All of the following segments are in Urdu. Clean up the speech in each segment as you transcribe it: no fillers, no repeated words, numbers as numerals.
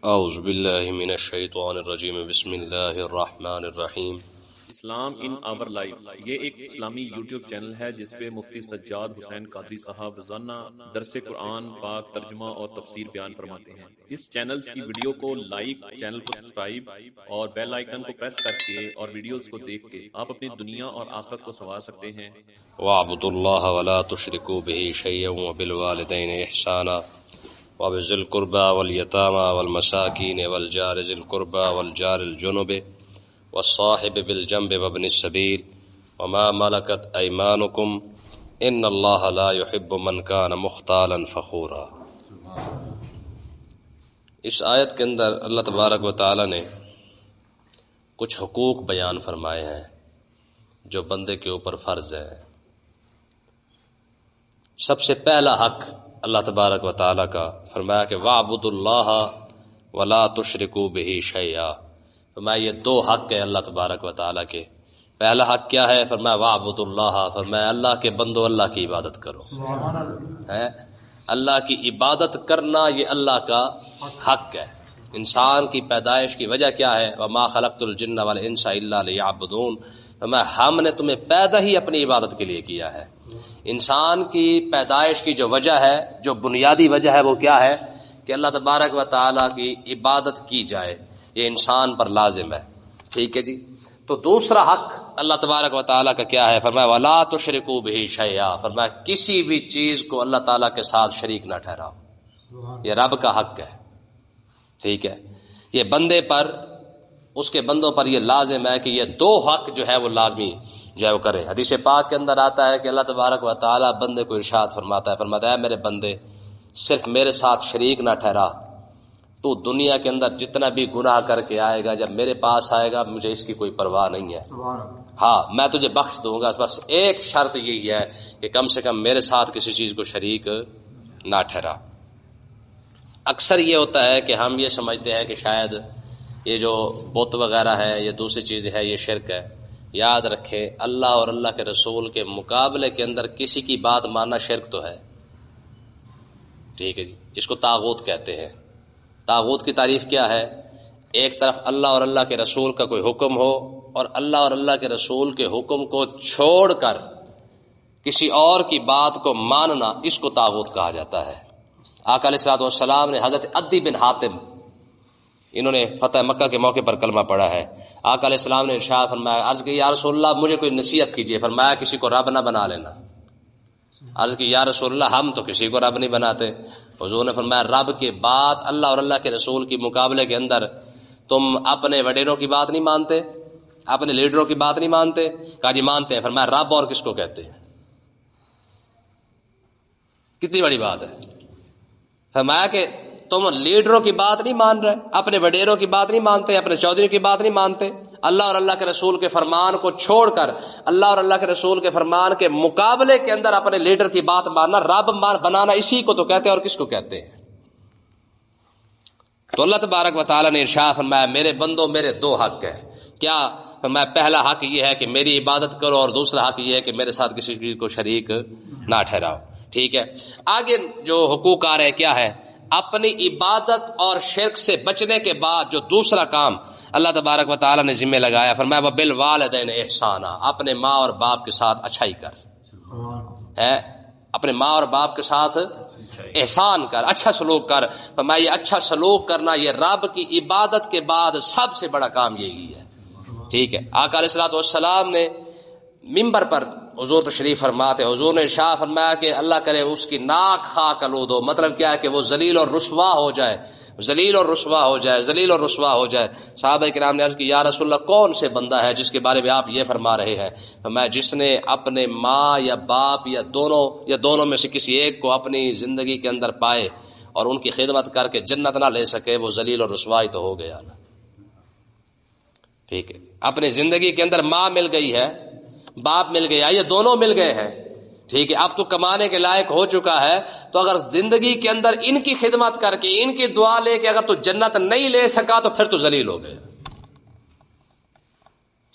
اعوذ باللہ من الشیطان الرجیم بسم اللہ الرحمن الرحیم۔ اسلام ان آور لائف یہ ایک اسلامی یوٹیوب چینل ہے جس پہ مفتی سجاد حسین قادری صاحب روزانہ درس قرآن پاک ترجمہ اور تفسیر بیان فرماتے ہیں۔ اس چینل کی ویڈیو کو لائک، چینل کو سبسکرائب اور بیل آئیکن کو پریس کر کے اور ویڈیوز کو دیکھ کے آپ اپنی دنیا اور آخرت کو سنوار سکتے ہیں۔ وَاعْبُدُوا اللَّهَ وَلَا تُشْرِكُوا بِهِ شَيْئًا وَبِالْوَالِدَيْنِ إِحْسَانًا وَبِذِي الْقُرْبَى وَالْيَتَامَى وَالْمَسَاكِينِ وَالْجَارِ ذِي الْقُرْبَى وَالْجَارِ الْجُنُبِ وَالصَّاحِبِ بِالْجَنبِ وَابْنِ السَّبِيلِ وَمَا مَلَكَتْ أَيْمَانُكُمْ إِنَّ اللَّهَ لَا يُحِبُّ مَنْ كَانَ مُخْتَالًا فَخُورًا۔ اس آیت کے اندر اللہ تبارک و تعالی نے کچھ حقوق بیان فرمائے ہیں جو بندے کے اوپر فرض ہے۔ سب سے پہلا حق اللہ تبارک و تعالی کا فرمایا کہ وَاعْبُدُوا اللَّهَ وَلَا تُشْرِكُوا بِهِ شَيْئًا۔ فرمایا یہ دو حق ہیں اللہ تبارک و تعالی کے۔ پہلا حق کیا ہے؟ فرمایا وَاعْبُدُوا اللَّهَ، فرمایا اللہ کے بندو اللہ کی عبادت کرو۔ ہے اللہ کی عبادت کرنا یہ اللہ کا حق ہے۔ انسان کی پیدائش کی وجہ کیا ہے؟ وَمَا خَلَقْتُ الْجِنَّ وَالْإِنسَ إِلَّا لِيَعْبُدُونَ۔ فرمایا ہم نے تمہیں پیدا ہی اپنی عبادت کے لیے کیا ہے۔ انسان کی پیدائش کی جو وجہ ہے، جو بنیادی وجہ ہے، وہ کیا ہے؟ کہ اللہ تبارک و تعالیٰ کی عبادت کی جائے، یہ انسان پر لازم ہے۔ ٹھیک ہے جی۔ تو دوسرا حق اللہ تبارک و تعالیٰ کا کیا ہے؟ فرمایا وَلَا تُشْرِكُوا بِهِ شَيْئًا، فرمایا کسی بھی چیز کو اللہ تعالیٰ کے ساتھ شریک نہ ٹھہراؤ۔ یہ رب کا حق ہے۔ ٹھیک ہے، یہ بندے پر، اس کے بندوں پر یہ لازم ہے کہ یہ دو حق جو ہے وہ لازمی جو ہے وہ کرے۔ حدیث پاک کے اندر آتا ہے کہ اللہ تبارک و تعالیٰ بندے کو ارشاد فرماتا ہے میرے بندے صرف میرے ساتھ شریک نہ ٹھہرا، تو دنیا کے اندر جتنا بھی گناہ کر کے آئے گا، جب میرے پاس آئے گا مجھے اس کی کوئی پرواہ نہیں ہے۔ ہاں میں تجھے بخش دوں گا، بس ایک شرط یہی ہے کہ کم سے کم میرے ساتھ کسی چیز کو شریک نہ ٹھہرا۔ اکثر یہ ہوتا ہے کہ ہم یہ سمجھتے ہیں کہ شاید یہ جو بت وغیرہ ہے، یہ دوسری چیز ہے، یہ شرک ہے۔ یاد رکھے اللہ اور اللہ کے رسول کے مقابلے کے اندر کسی کی بات ماننا شرک تو ہے۔ ٹھیک ہے جی، اس کو طاغوت کہتے ہیں۔ طاغوت کی تعریف کیا ہے؟ ایک طرف اللہ اور اللہ کے رسول کا کوئی حکم ہو اور اللہ اور اللہ کے رسول کے حکم کو چھوڑ کر کسی اور کی بات کو ماننا، اس کو طاغوت کہا جاتا ہے۔ آقا علیہ الصلوۃ والسلام نے حضرت عدی بن حاتم، انہوں نے فتح مکہ کے موقع پر کلمہ پڑھا ہے۔ آقا علیہ السلام نے ارشاد فرمایا، عرض کی یا رسول اللہ مجھے کوئی نصیحت کیجیے۔ فرمایا کسی کو رب نہ بنا لینا۔ عرض کی یا رسول اللہ ہم تو کسی کو رب نہیں بناتے۔ حضور نے فرمایا رب کے بعد اللہ اور اللہ کے رسول کے مقابلے کے اندر تم اپنے وڈیروں کی بات نہیں مانتے، اپنے لیڈروں کی بات نہیں مانتے؟ کہا جی مانتے ہیں۔ فرمایا رب اور کس کو کہتے ہیں؟ کتنی بڑی بات ہے۔ فرمایا کہ تم لیڈروں کی بات نہیں مان رہے، اپنے وڈیروں کی بات نہیں مانتے، اپنے چودھریوں کی بات نہیں مانتے، اللہ اور اللہ کے رسول کے فرمان کو چھوڑ کر اللہ اور اللہ کے رسول کے فرمان کے مقابلے کے اندر اپنے لیڈر کی بات ماننا، رب بنانا، اسی کو تو کہتے ہیں۔ اور کس کو کہتے ہیں؟ تو اللہ تبارک و تعالیٰ نے ارشاد فرمایا میرے بندوں میرے دو حق ہے۔ کیا؟ فرمایا پہلا حق یہ ہے کہ میری عبادت کرو، اور دوسرا حق یہ ہے کہ میرے ساتھ کسی چیز کو شریک نہ ٹھہراؤ۔ ٹھیک ہے، آگے جو حقوق آ رہے ہیں کیا ہے؟ اپنی عبادت اور شرک سے بچنے کے بعد جو دوسرا کام اللہ تبارک و تعالیٰ نے ذمہ لگایا، فرمایا وَبِالْوَالِدَيْنِ احسانا، اپنے ماں اور باپ کے ساتھ اچھائی کر۔ ہے اپنے ماں اور باپ کے ساتھ احسان کر، اچھا سلوک کر۔ فرمایا یہ اچھا سلوک کرنا یہ رب کی عبادت کے بعد سب سے بڑا کام یہی ہے۔ ٹھیک ہے، آقا علیہ الصلوۃ والسلام نے ممبر پر حضور تشریف فرماتے، حضور نے ارشاد فرمایا کہ اللہ کرے اس کی ناک خاک آلود ہو۔ مطلب کیا ہے؟ کہ وہ ذلیل اور رسوا ہو جائے، ذلیل اور رسوا ہو جائے، ذلیل اور رسوا ہو جائے۔ صحابہ کرام نے عرض کی یا رسول اللہ کون سے بندہ ہے جس کے بارے میں آپ یہ فرما رہے ہیں؟ فرمایا جس نے اپنے ماں یا باپ یا دونوں میں سے کسی ایک کو اپنی زندگی کے اندر پائے اور ان کی خدمت کر کے جنت نہ لے سکے، وہ ذلیل اور رسوا ہی تو ہو گیا نا۔ ٹھیک ہے، اپنی زندگی کے اندر ماں مل گئی ہے، باپ مل گیا، یہ دونوں مل گئے ہیں۔ ٹھیک ہے، اب تو کمانے کے لائق ہو چکا ہے، تو اگر زندگی کے اندر ان کی خدمت کر کے ان کی دعا لے کے اگر تو جنت نہیں لے سکا تو پھر تو ذلیل ہو گیا۔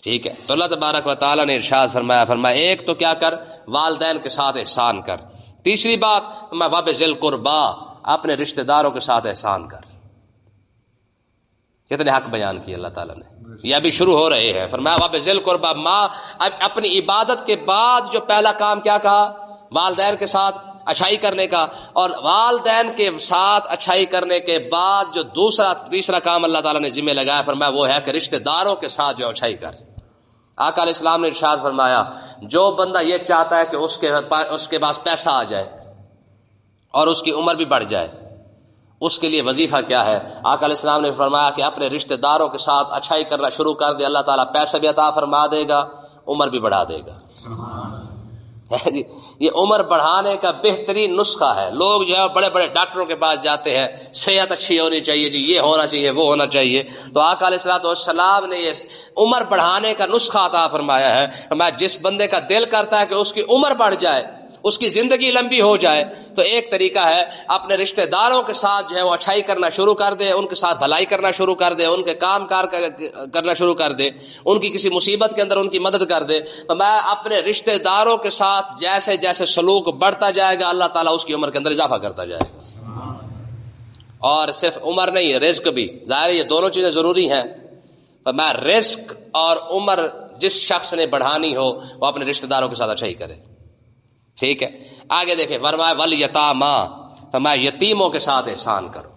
ٹھیک ہے، تو اللہ تبارک و تعالیٰ نے ارشاد فرمایا ایک تو کیا کر؟ والدین کے ساتھ احسان کر۔ تیسری بات وَبِذِي الْقُرْبَىٰ، اپنے رشتہ داروں کے ساتھ احسان کر۔ کتنے حق بیان کیے اللہ تعالیٰ نے، یہ ابھی شروع ہو رہے ہیں. فرمایا وَبِذِلْ الْقُرْبَى ماں، اپنی عبادت کے بعد جو پہلا کام کیا کہا؟ والدین کے ساتھ اچھائی کرنے کا. اور والدین کے ساتھ اچھائی کرنے کے بعد جو تیسرا کام اللہ تعالیٰ نے ذمہ لگایا، فرمایا وہ ہے کہ رشتہ داروں کے ساتھ جو اچھائی کر. آقا علیہ السلام نے ارشاد فرمایا جو بندہ یہ چاہتا ہے کہ اس کے پاس پیسہ آ جائے اور اس کی عمر بھی بڑھ جائے، اس کے لیے وظیفہ کیا ہے؟ آقا علیہ السلام نے فرمایا کہ اپنے رشتہ داروں کے ساتھ اچھائی کرنا شروع کر دے، اللہ تعالیٰ پیسہ بھی عطا فرما دے گا، عمر بھی بڑھا دے گا. جی یہ عمر بڑھانے کا بہترین نسخہ ہے. لوگ جو ہے بڑے بڑے ڈاکٹروں کے پاس جاتے ہیں، صحت اچھی ہونی چاہیے جی، یہ ہونا چاہیے، وہ ہونا چاہیے. تو آقا علیہ السلام نے یہ عمر بڑھانے کا نسخہ عطا فرمایا ہے. جس بندے کا دل کرتا ہے کہ اس کی عمر بڑھ جائے، اس کی زندگی لمبی ہو جائے، تو ایک طریقہ ہے اپنے رشتہ داروں کے ساتھ جو ہے وہ اچھائی کرنا شروع کر دے، ان کے ساتھ بھلائی کرنا شروع کر دے، ان کے کام کار کرنا شروع کر دے، ان کی کسی مصیبت کے اندر ان کی مدد کر دے. میں اپنے رشتہ داروں کے ساتھ جیسے جیسے سلوک بڑھتا جائے گا، اللہ تعالیٰ اس کی عمر کے اندر اضافہ کرتا جائے گا. اور صرف عمر نہیں ہے، رزق بھی. ظاہر یہ دونوں چیزیں ضروری ہیں. میں رزق اور عمر جس شخص نے بڑھانی ہو وہ اپنے رشتہ داروں کے ساتھ اچھائی کرے. ٹھیک ہے، آگے دیکھیں فرمایا والیتاما، فرمایا یتیموں کے ساتھ احسان کرو.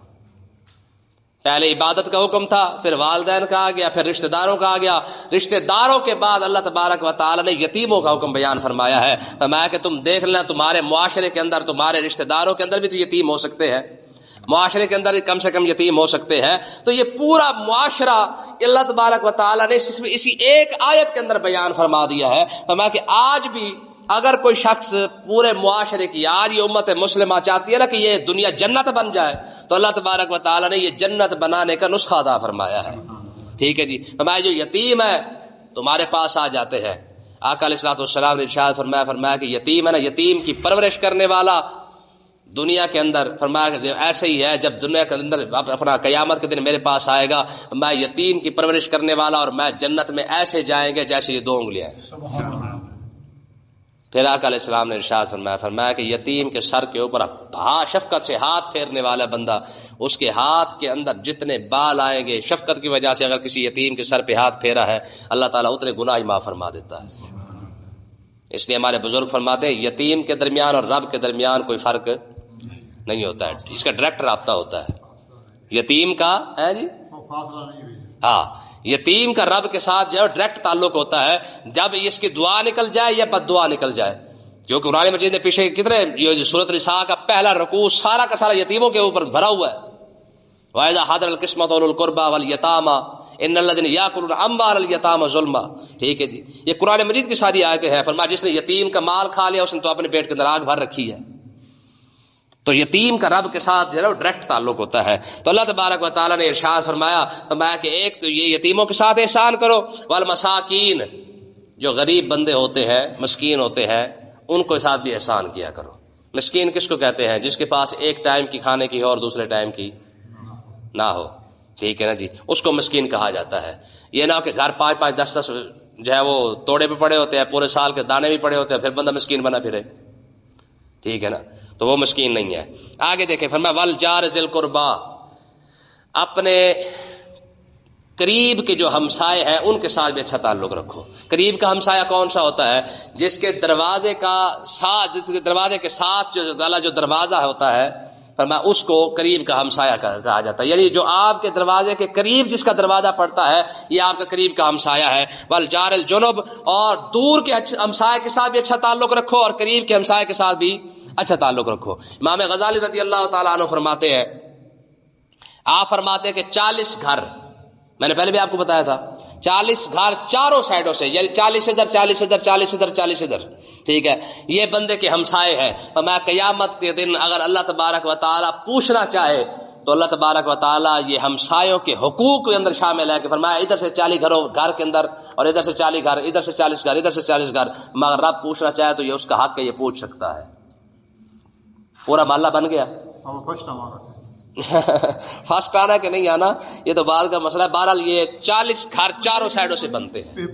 پہلے عبادت کا حکم تھا، پھر والدین کا آ گیا، پھر رشتہ داروں کا آ گیا. رشتہ داروں کے بعد اللہ تبارک و تعالی نے یتیموں کا حکم بیان فرمایا ہے. فرمایا کہ تم دیکھ لینا تمہارے معاشرے کے اندر، تمہارے رشتہ داروں کے اندر بھی تو یتیم ہو سکتے ہیں، معاشرے کے اندر کم سے کم یتیم ہو سکتے ہیں. تو یہ پورا معاشرہ اللہ تبارک و تعالی نے صرف اسی ایک آیت کے اندر بیان فرما دیا ہے. فرمایا کہ آج بھی اگر کوئی شخص پورے معاشرے کی، آج یہ امت مسلمہ چاہتی ہے نا کہ یہ دنیا جنت بن جائے، تو اللہ تبارک و تعالی نے یہ جنت بنانے کا نسخہ عطا فرمایا ہے. ٹھیک ہے جی. فرمایا جو یتیم ہے تمہارے پاس آ جاتے ہیں. آقا علیہ السلام نے ارشاد فرمایا کہ یتیم ہے نا، یتیم کی پرورش کرنے والا دنیا کے اندر، فرمایا کہ ایسے ہی ہے جب دنیا کے اندر اپنا قیامت کے دن میرے پاس آئے گا، میں یتیم کی پرورش کرنے والا اور میں جنت میں ایسے جائیں گے جیسے یہ 2 انگلیاں ہیں. پھر آقا علیہ السلام نے ارشاد فرمایا کہ یتیم کے سر کے اوپر شفقت سے ہاتھ پھیرنے والا بندہ، اس کے ہاتھ کے اندر جتنے بال آئیں گے شفقت کی وجہ سے، اگر کسی یتیم کے سر پہ ہاتھ پھیرا ہے اللہ تعالیٰ اتنے گناہ معاف فرما دیتا ہے. اس لیے ہمارے بزرگ فرماتے ہیں یتیم کے درمیان اور رب کے درمیان کوئی فرق نہیں ہوتا ہے، اس کا ڈائریکٹ رابطہ ہوتا ہے. یتیم کا ہے جی ہاں، یتیم کا رب کے ساتھ جو ہے ڈائریکٹ تعلق ہوتا ہے، جب اس کی دعا نکل جائے یا بد دعا نکل جائے. کیونکہ قرآن مجید نے پیچھے کتنے یہ سورۃ النساء کا پہلا رکوع سارا کا سارا یتیموں کے اوپر بھرا ہوا ہے. وَإِذَا حَضَرَ الْقِسْمَةُ أُولُو الْقُرْبَى وَالْيَتَامَى إِنَّ الَّذِينَ يَأْكُلُونَ أَمْوَالَ الْيَتَامَى ظُلْمًا. ٹھیک ہے جی، یہ قرآن مجید کی ساری آیتیں ہیں. فرمایا جس نے یتیم کا مال کھا لیا اس نے تو اپنے پیٹ کے اندر آگ بھر رکھی ہے. تو یتیم کا رب کے ساتھ جو ہے ڈائریکٹ تعلق ہوتا ہے. تو اللہ تبارک و تعالیٰ نے ارشاد فرمایا کہ ایک تو یہ یتیموں کے ساتھ احسان کرو، والمساکین جو غریب بندے ہوتے ہیں، مسکین ہوتے ہیں، ان کے ساتھ بھی احسان کیا کرو. مسکین کس کو کہتے ہیں؟ جس کے پاس ایک ٹائم کی کھانے کی ہو اور دوسرے ٹائم کی نہ ہو. ٹھیک ہے نا جی، اس کو مسکین کہا جاتا ہے. یہ نہ ہو کہ گھر 5-5 10-10 جو ہے وہ توڑے پہ پڑے ہوتے ہیں، پورے سال کے دانے بھی پڑے ہوتے ہیں، پھر بندہ مسکین بنا پھرے. ٹھیک ہے نا، تو وہ مسکین نہیں ہے. آگے دیکھیں فرمایا والجار ذی القربی، اپنے قریب کے جو ہمسائے ہیں ان کے ساتھ بھی اچھا تعلق رکھو. قریب کا ہمسایہ کون سا ہوتا ہے؟ جس کے دروازے کے ساتھ جو دروازہ ہوتا ہے، فرمایا اس کو قریب کا ہمسایہ کہا جاتا ہے. یعنی جو آپ کے دروازے کے قریب جس کا دروازہ پڑتا ہے یہ آپ کا قریب کا ہمسایہ ہے. والجار الجنب، اور دور کے ہمسایہ کے ساتھ بھی اچھا تعلق رکھو اور قریب کے ہمسایہ کے ساتھ بھی اچھا تعلق رکھو. امام غزالی رضی اللہ تعالیٰ عنہ فرماتے ہیں، آپ فرماتے ہیں کہ 40 گھر، میں نے پہلے بھی آپ کو بتایا تھا، 40 گھر چاروں سائڈوں سے، یعنی 40 ادھر 40 ادھر 40 ادھر 40 ادھر، ٹھیک ہے، یہ بندے کے ہمسائے ہیں. اور میں قیامت کے دن اگر اللہ تبارک و تعالیٰ پوچھنا چاہے تو اللہ تبارک و تعالیٰ یہ ہمسایوں کے حقوق کے اندر شامل ہے کہ فرمایا ادھر سے 40 گھر کے اندر اور ادھر سے 40 گھر، ادھر سے 40 گھر، ادھر سے 40 گھر. مگر رب پوچھنا چاہے تو یہ اس کا حق ہے، یہ پوچھ سکتا ہے. پورا محلہ بن گیا. فرسٹ آنا کہ نہیں آنا یہ تو بعد کا مسئلہ ہے. بہرحال یہ 40 گھر چاروں سائڈوں سے بنتے ہیں.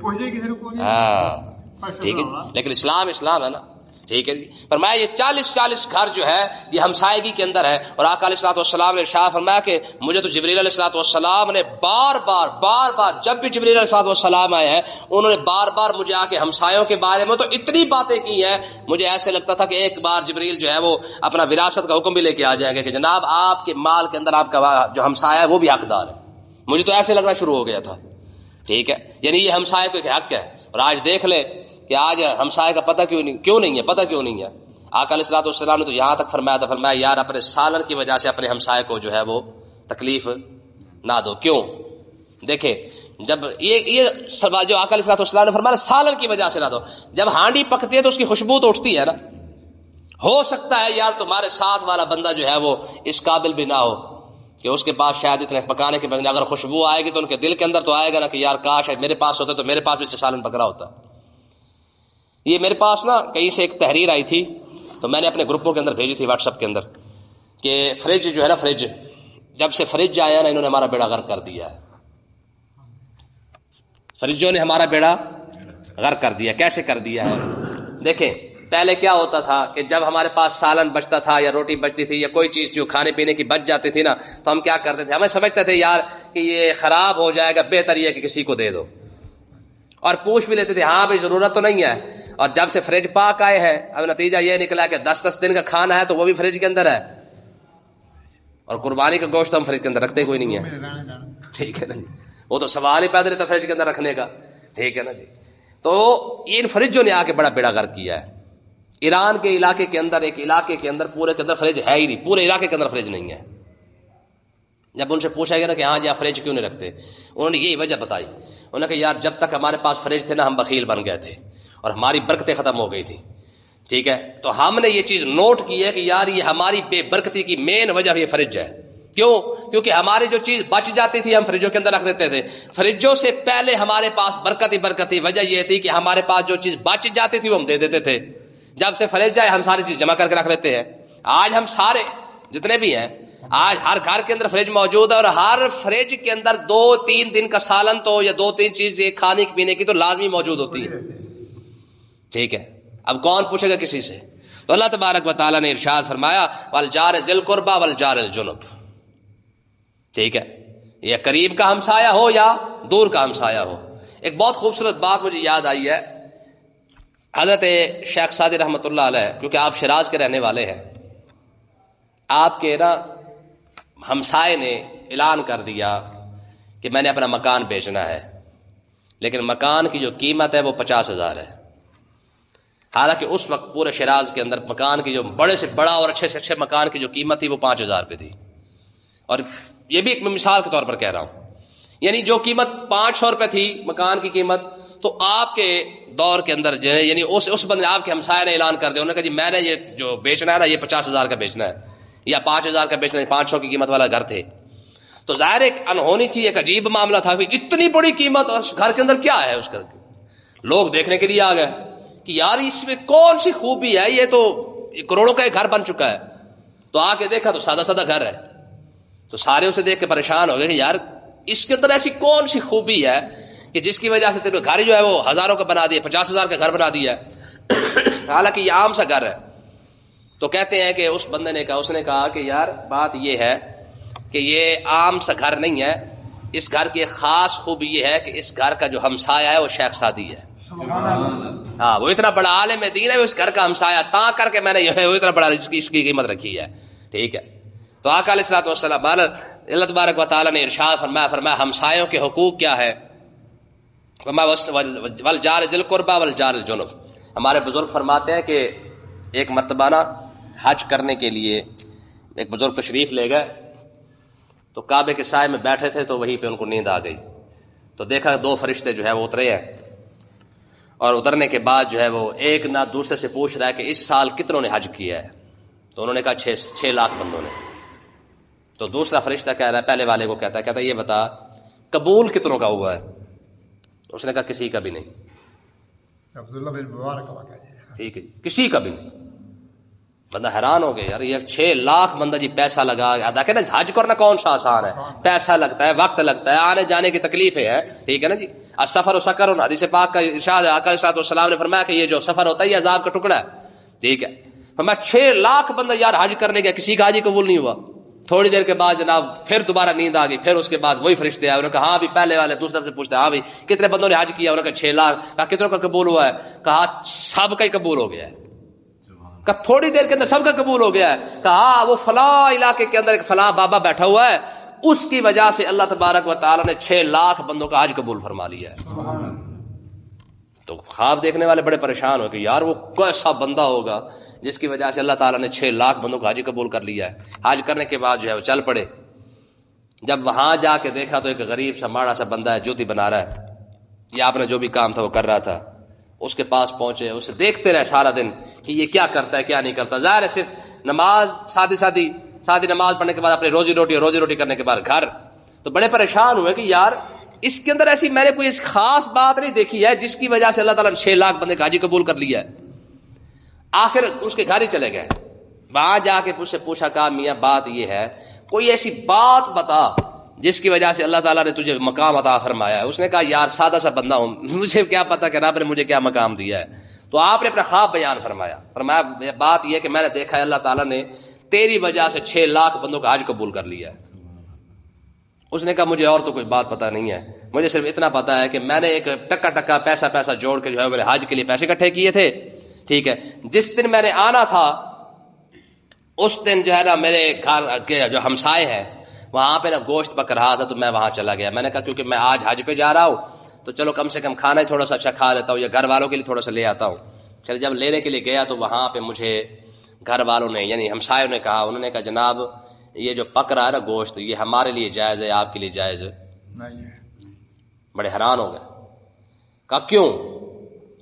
ہاں ٹھیک ہے، لیکن اسلام ہے نا. ٹھیک ہے جی. فرمایا یہ 40 گھر جو ہے یہ ہمسائیگی کے اندر ہے. اور آقا علیہ الصلوۃ والسلام نے ارشاد فرمایا کہ مجھے تو جبریل علیہ الصلوۃ والسلام نے بار بار جب بھی جبریل علیہ الصلوۃ والسلام آئے ہیں انہوں نے بار بار مجھے آ کے ہمسایوں کے بارے میں تو اتنی باتیں کی ہیں, مجھے ایسے لگتا تھا کہ ایک بار جبریل جو ہے وہ اپنا وراثت کا حکم بھی لے کے آ جائیں گے کہ جناب آپ کے مال کے اندر آپ کا جو ہمسایہ ہے وہ بھی حقدار ہے. مجھے تو ایسے لگنا شروع ہو گیا تھا. ٹھیک ہے, یعنی یہ ہمسایہ کو ایک حق ہے. اور آج دیکھ لے کہ آج ہمسائے کا پتہ کیوں نہیں ہے. آقا علیہ الصلوۃ والسلام نے تو یہاں تک فرمایا یار اپنے سالن کی وجہ سے اپنے ہمسائے کو جو ہے وہ تکلیف نہ دو. کیوں؟ دیکھیں جب یہ جو آقا علیہ الصلوۃ والسلام نے فرمایا سالن کی وجہ سے نہ دو, جب ہانڈی پکتی ہے تو اس کی خوشبو تو اٹھتی ہے نا. ہو سکتا ہے یار تمہارے ساتھ والا بندہ جو ہے وہ اس قابل بھی نہ ہو کہ اس کے پاس شاید اتنے پکانے کے بجائے اگر خوشبو آئے گی تو ان کے دل کے اندر تو آئے گا نا کہ یار کاش میرے پاس ہوتا تو میرے پاس بھی سالن پکڑا ہوتا. یہ میرے پاس نا کہیں سے ایک تحریر آئی تھی تو میں نے اپنے گروپوں کے اندر بھیجی تھی واٹس ایپ کے اندر کہ فریج جو ہے نا, فریج جب سے فریج آیا نا انہوں نے ہمارا بیڑا غرق کر دیا ہے. فریجوں نے ہمارا بیڑا غرق کر دیا. کیسے کر دیا ہے؟ دیکھیں پہلے کیا ہوتا تھا کہ جب ہمارے پاس سالن بچتا تھا یا روٹی بچتی تھی یا کوئی چیز جو کھانے پینے کی بچ جاتی تھی نا تو ہم کیا کرتے تھے, ہمیں سمجھتے تھے یار کہ یہ خراب ہو جائے گا, بہتر یہ کہ کسی کو دے دو, اور پوچھ بھی لیتے تھے ہاں بھائی ضرورت تو نہیں ہے. اور جب سے فریج پاک آئے ہیں اب نتیجہ یہ نکلا کہ 10 دن کا کھانا ہے تو وہ بھی فریج کے اندر ہے, اور قربانی کا گوشت ہم فریج کے اندر رکھتے کوئی نہیں ہے. ٹھیک ہے نا جی, وہ تو سوال ہی پیدا رہتا فریج کے اندر رکھنے کا. ٹھیک ہے نا جی. تو ان فریجوں نے آ کے بڑا بیڑا غرق کیا ہے. ایران کے علاقے کے اندر ایک علاقے کے اندر پورے کے اندر فریج ہے ہی نہیں, پورے علاقے کے اندر فریج نہیں ہے. جب ان سے پوچھا گیا نا کہ ہاں جی آپ فریج کیوں نہیں رکھتے, انہوں نے یہی وجہ بتائی. انہوں نے کہا یار جب تک ہمارے پاس فریج تھے نا ہم بخیل بن گئے تھے اور ہماری برکتیں ختم ہو گئی تھی. ٹھیک ہے, تو ہم نے یہ چیز نوٹ کی ہے کہ یار یہ ہماری بے برکتی کی مین وجہ یہ فریج ہے. کیوں؟ کیونکہ ہماری جو چیز بچ جاتی تھی ہم فریجوں کے اندر رکھ دیتے تھے. فریجوں سے پہلے ہمارے پاس برکت ہی وجہ یہ تھی کہ ہمارے پاس جو چیز بچ جاتی تھی وہ ہم دے دیتے تھے. جب سے فریج آئے ہم ساری چیز جمع کر کے رکھ لیتے ہیں. آج ہم سارے جتنے بھی ہیں آج ہر گھر کے اندر فریج موجود ہے, اور ہر فریج کے اندر 2-3 دن کا سالن تو یا 2-3 چیزیں کھانے پینے کی تو لازمی موجود ہوتی ہے. ٹھیک ہے, اب کون پوچھے گا کسی سے؟ تو اللہ تبارک و تعالیٰ نے ارشاد فرمایا والجار ذی القربى والجار الجنب. ٹھیک ہے, یہ قریب کا ہمسایہ ہو یا دور کا ہمسایہ ہو. ایک بہت خوبصورت بات مجھے یاد آئی ہے. حضرت شیخ سعدی رحمۃ اللہ علیہ, کیونکہ آپ شیراز کے رہنے والے ہیں, آپ کے نا ہمسائے نے اعلان کر دیا کہ میں نے اپنا مکان بیچنا ہے, لیکن مکان کی جو قیمت ہے وہ 50,000 ہے. حالانکہ اس وقت پورے شیراز کے اندر مکان کی جو بڑے سے بڑا اور اچھے سے اچھے مکان کی جو قیمت تھی وہ 5,000 روپے تھی. اور یہ بھی ایک مثال کے طور پر کہہ رہا ہوں, یعنی جو قیمت 500 روپے تھی مکان کی قیمت, تو آپ کے دور کے اندر جو ہے یعنی اس بندے آپ کے ہمسائے نے اعلان کر دیا, انہوں نے کہا جی میں نے یہ جو بیچنا ہے نا یہ 50,000 کا بیچنا ہے یا 5,000 کا بیچنا ہے. 500 کی قیمت والا گھر تھے, تو ظاہر ایک انہونی تھی, ایک عجیب معاملہ تھا کہ اتنی بڑی قیمت اور گھر کے اندر کیا ہے. اس گھر کے لوگ دیکھنے کے لیے آ گئے کہ یار اس میں کون سی خوبی ہے, یہ تو کروڑوں کا ایک گھر بن چکا ہے. تو آ کے دیکھا تو سادہ سادہ گھر ہے, تو سارے اسے دیکھ کے پریشان ہو گئے کہ یار اس کے اندر ایسی کون سی خوبی ہے کہ جس کی وجہ سے تیرے گھر جو ہے وہ 1,000 کا بنا دیا, 50,000 کا گھر بنا دیا ہے. حالانکہ یہ عام سا گھر ہے. تو کہتے ہیں کہ اس بندے نے کہا, اس نے کہا کہ یار بات یہ ہے کہ یہ عام سا گھر نہیں ہے, اس گھر کی ایک خاص خوبی یہ ہے کہ اس گھر کا جو ہمسایہ ہے وہ شیخ سعدی ہے. ہاں, وہ اتنا بڑا عالم دین ہے, وہ اس گھر کا ہمسایہ تا کر کے میں نے وہ اتنا بڑا اس کی قیمت رکھی ہے. ٹھیک ہے, تو آقا علیہ الصلوۃ والسلام اللہ تبارک و تعالیٰ نے ارشاد فرمایا ہمسایوں کے حقوق کیا ہے. والجار ذی القربى والجار الجنب. ہمارے بزرگ فرماتے ہیں کہ ایک مرتبہ نا حج کرنے کے لیے ایک بزرگ تشریف لے گئے, تو کعبے کے سائے میں بیٹھے تھے, تو وہیں پہ ان کو نیند آ گئی. تو دیکھا 2 فرشتے جو ہے وہ اترے ہیں, اور اترنے کے بعد جو ہے وہ ایک نہ دوسرے سے پوچھ رہا ہے کہ اس سال کتنوں نے حج کیا ہے. تو انہوں نے کہا 6 لاکھ بندوں نے. تو دوسرا فرشتہ کہہ رہا ہے, پہلے والے کو کہتا ہے یہ بتا قبول کتنوں کا ہوا ہے. اس نے کہا کسی کا بھی نہیں. عبداللہ بن مبارک ٹھیک ہے, کسی کا بھی نہیں. بندہ حیران ہو گیا, یار یہ 6 لاکھ بندہ جی پیسہ لگا ادا کہ نا, حج کرنا کون سا آسان ہے, پیسہ لگتا ہے, وقت لگتا ہے, آنے جانے کی تکلیفیں ہیں. ٹھیک ہے نا جی, السفر و سکر. حدیث پاک کا ارشاد ہے, آقا صلی اللہ علیہ وسلم نے فرمایا کہ یہ جو سفر ہوتا ہے یہ عذاب کا ٹکڑا ہے. ٹھیک ہے. میں 6 لاکھ بندہ یار حج کرنے گیا, کسی کا حج قبول نہیں ہوا. تھوڑی دیر کے بعد جناب پھر دوبارہ نیند آ گئی, پھر اس کے بعد وہی فرشتے آئے, انہوں نے کہا ہاں بھی پہلے والے دوسرے سے پوچھتے ہیں ہاں بھی کتنے بندوں نے حج کیا, انہوں نے کہا 6 لاکھ. کہا کتنوں کا قبول ہوا ہے, کہا سب کا ہی قبول ہو گیا ہے. کہا تھوڑی دیر کے اندر سب کا قبول ہو گیا ہے. کہا وہ فلاں علاقے کے اندر ایک فلاں بابا بیٹھا ہوا ہے, اس کی وجہ سے اللہ تبارک و تعالی نے 6 لاکھ بندوں کا حج قبول فرما لیا ہے. تو خواب دیکھنے والے بڑے پریشان ہو کہ یار وہ کیسا بندہ ہوگا جس کی وجہ سے اللہ تعالیٰ نے 6 لاکھ بندوں کا حج قبول کر لیا ہے. حج کرنے کے بعد جو ہے وہ چل پڑے. جب وہاں جا کے دیکھا تو ایک غریب سا ماڑا سا بندہ ہے, جوتی بنا رہا ہے, یا آپ نے جو بھی کام تھا وہ کر رہا تھا. اس کے پاس پہنچے, اسے دیکھتے رہے سارا دن کہ یہ کیا کرتا ہے کیا نہیں کرتا. ظاہر ہے صرف نماز سادی نماز پڑھنے کے بعد اپنی روزی روٹی کرنے کے بعد گھر. تو بڑے پریشان ہوئے کہ یار اس کے اندر ایسی میں نے کوئی خاص بات نہیں دیکھی ہے جس کی وجہ سے اللہ تعالیٰ نے 6 لاکھ بندے کا حج قبول کر لیا ہے. آخر اس کے گھر ہی چلے گئے. وہاں جا کے اس سے پوچھا, کہا میاں بات یہ ہے, کوئی ایسی بات بتا جس کی وجہ سے اللہ تعالیٰ نے تجھے مقام عطا فرمایا ہے. اس نے کہا یار سادہ سا بندہ ہوں, مجھے کیا پتا کہ رب نے مجھے کیا مقام دیا ہے. تو آپ نے اپنا خواب بیان فرمایا بات یہ کہ میں نے دیکھا ہے اللہ تعالیٰ نے تیری وجہ سے 6 لاکھ بندوں کا حج قبول کر لیا ہے. اس نے کہا مجھے اور تو کوئی بات پتا نہیں ہے, مجھے صرف اتنا پتا ہے کہ میں نے ایک ٹکا پیسہ جوڑ کے جو ہے میرے حج کے لیے پیسے اکٹھے کیے تھے. ٹھیک ہے, جس دن میں نے آنا تھا اس دن جو ہے نا میرے گھر کے جو ہمسائے ہیں وہاں پہ نا گوشت پک رہا تھا, تو میں وہاں چلا گیا. میں نے کہا کیونکہ میں آج حج پہ جا رہا ہوں تو چلو کم سے کم کھانا ہی تھوڑا سا اچھا کھا لیتا ہوں, یا گھر والوں کے لیے تھوڑا سا لے آتا ہوں. چل جب لینے کے لیے گیا تو وہاں پہ مجھے گھر والوں نے یعنی ہمسایوں نے کہا, انہوں نے کہا جناب یہ جو پک رہا ہے نا گوشت, یہ ہمارے لیے جائز ہے, آپ کے لیے جائز نہیں ہے. بڑے حیران ہو گئے. کہا کیوں؟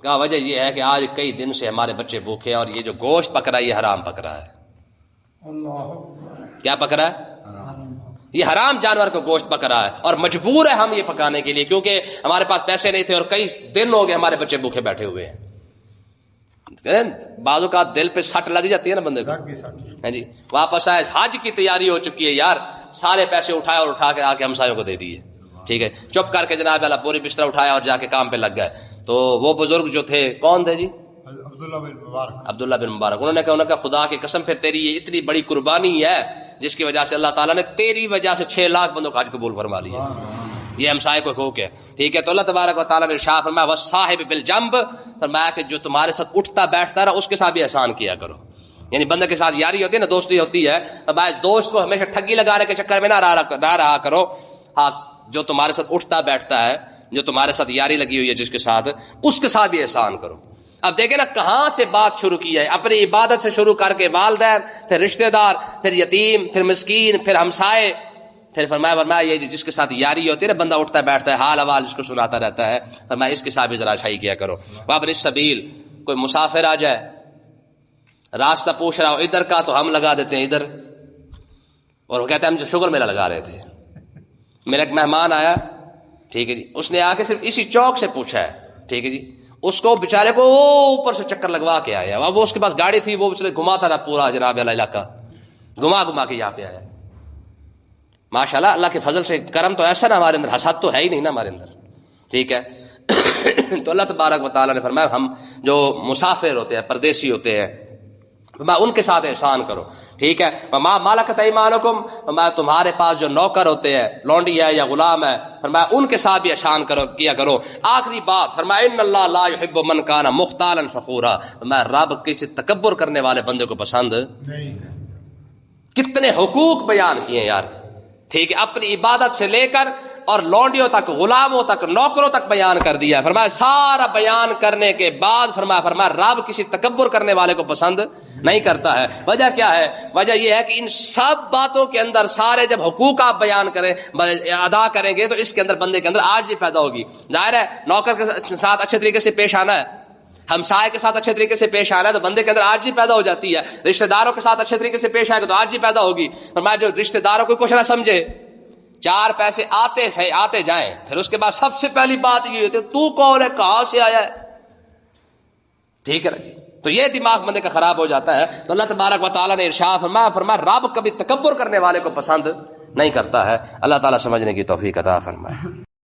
کہا وجہ یہ ہے کہ آج کئی دن سے ہمارے بچے بھوکے ہیں اور یہ جو گوشت پک رہا ہے یہ حرام پک رہا ہے. کیا پک رہا ہے؟ یہ حرام جانور کا گوشت پک رہا ہے اور مجبور ہے ہم یہ پکانے کے لیے کیونکہ ہمارے پاس پیسے نہیں تھے اور کئی دن ہو گئے ہمارے بچے بھوکے بیٹھے ہوئے ہیں. بعض اوقات دل پہ سٹ لگ جاتی ہے نا بندے کو. ہاں جی, واپس آئے, حج کی تیاری ہو چکی ہے یار, سارے پیسے اٹھائے اور اٹھا کے آ کے ہمسایوں کو دے دیے. ٹھیک ہے, چپ کر کے جناب والا پوری بستر اٹھایا اور جا کے کام پہ لگ گئے. تو وہ بزرگ جو تھے, کون تھے جی؟ عبداللہ بن مبارک. انہوں نے کہا خدا کی قسم پھر تیری یہ اتنی بڑی قربانی ہے جس کی وجہ سے اللہ تعالیٰ نے تیری وجہ سے 6 لاکھ بندوں کا حج قبول فرما لیا. یہ ہمسائے کو حقوق ہے. ٹھیک ہے, تو اللہ تبارک و تعالیٰ نے ارشاد فرمایا والصاحب بالجنب, فرمایا کہ جو تمہارے ساتھ اٹھتا بیٹھتا رہا اس کے ساتھ بھی احسان کیا کرو. یعنی بندے کے ساتھ یاری ہوتی ہے نا, دوستی ہوتی ہے, دوست کو ہمیشہ ٹھگی لگانے کے چکر میں نہ رہا کرو. ہاں, جو تمہارے ساتھ اٹھتا بیٹھتا ہے, جو تمہارے ساتھ یاری لگی ہوئی ہے جس کے ساتھ, اس کے ساتھ بھی احسان کرو. اب دیکھیں نا کہاں سے بات شروع کی ہے, اپنی عبادت سے شروع کر کے والدین, پھر رشتہ دار, پھر یتیم, پھر مسکین, پھر ہمسائے, پھر فرمایا یہ جس کے ساتھ یاری ہوتی ہے نا, بندہ اٹھتا بیٹھتا ہے حال حوال جس کو سناتا رہتا ہے, فرمایا اس کے ساتھ بھی ذرا اچھائی کیا کرو. وابن السبیل, کوئی مسافر آ جائے راستہ پوچھ رہا ہو ادھر کا, تو ہم لگا دیتے ہیں ادھر, اور وہ کہتے ہیں ہم جو شگر میلہ لگا رہے تھے. میرا ایک مہمان آیا, ٹھیک ہے جی, اس نے آ کے صرف اسی چوک سے پوچھا ہے. ٹھیک ہے جی, اس کو بیچارے کو اوپر سے چکر لگوا کے آیا. اب وہ اس کے پاس گاڑی تھی, وہ اس نے گھماتا رہا پورا جناب والا علاقہ, گھما کے یہاں پہ آیا. ماشاءاللہ اللہ کے فضل سے کرم تو ایسا نا ہمارے اندر, حسد تو ہے ہی نہیں نا ہمارے اندر. ٹھیک ہے, تو اللہ تبارک و تعالیٰ نے فرمایا ہم جو مسافر ہوتے ہیں, پردیسی ہوتے ہیں, ان کے ساتھ احسان کرو. ٹھیک ہے, وما ملکت ایمانکم, فرمایا تمہارے پاس جو نوکر ہوتے ہیں, لونڈی ہے یا غلام ہے, فرمایا ان کے ساتھ بھی احسان کیا کرو. آخری بات فرمایا ان اللہ لا يحب من کان مختالا فخورا, فرمایا رب کسی تکبر کرنے والے بندے کو پسند نہیں. کتنے حقوق بیان کیے یار. ٹھیک ہے, اپنی عبادت سے لے کر اور لونڈیوں تک, غلاموں تک, نوکروں تک بیان کر دیا. فرمایا سارا بیان کرنے کے بعد فرمایا رب کسی تکبر کرنے والے کو پسند نہیں کرتا ہے. وجہ کیا ہے؟ وجہ یہ ہے کہ ان سب باتوں کے اندر سارے جب حقوق آپ بیان کریں, ادا کریں گے, تو اس کے اندر بندے کے اندر عاجزی پیدا ہوگی. ظاہر ہے نوکر کے ساتھ اچھے طریقے سے پیش آنا ہے, ہمسائے کے ساتھ اچھے طریقے سے پیش آنا ہے, تو بندے کے اندر عاجزی پیدا ہو جاتی ہے. رشتہ داروں کے ساتھ اچھے طریقے سے پیش آئے گا تو عاجزی پیدا ہوگی. فرمایا جو رشتہ داروں کو کچھ نہ سمجھے, 4 پیسے آتے جائیں, پھر اس کے بعد سب سے پہلی بات یہ ہوتی ہے تو کون ہے, کہاں سے آیا ہے. ٹھیک ہے نا جی, تو یہ دماغ بندے کا خراب ہو جاتا ہے. تو اللہ تبارک و تعالیٰ نے ارشاد فرمایا رب کبھی تکبر کرنے والے کو پسند نہیں کرتا ہے. اللہ تعالیٰ سمجھنے کی توفیق عطا فرمائے.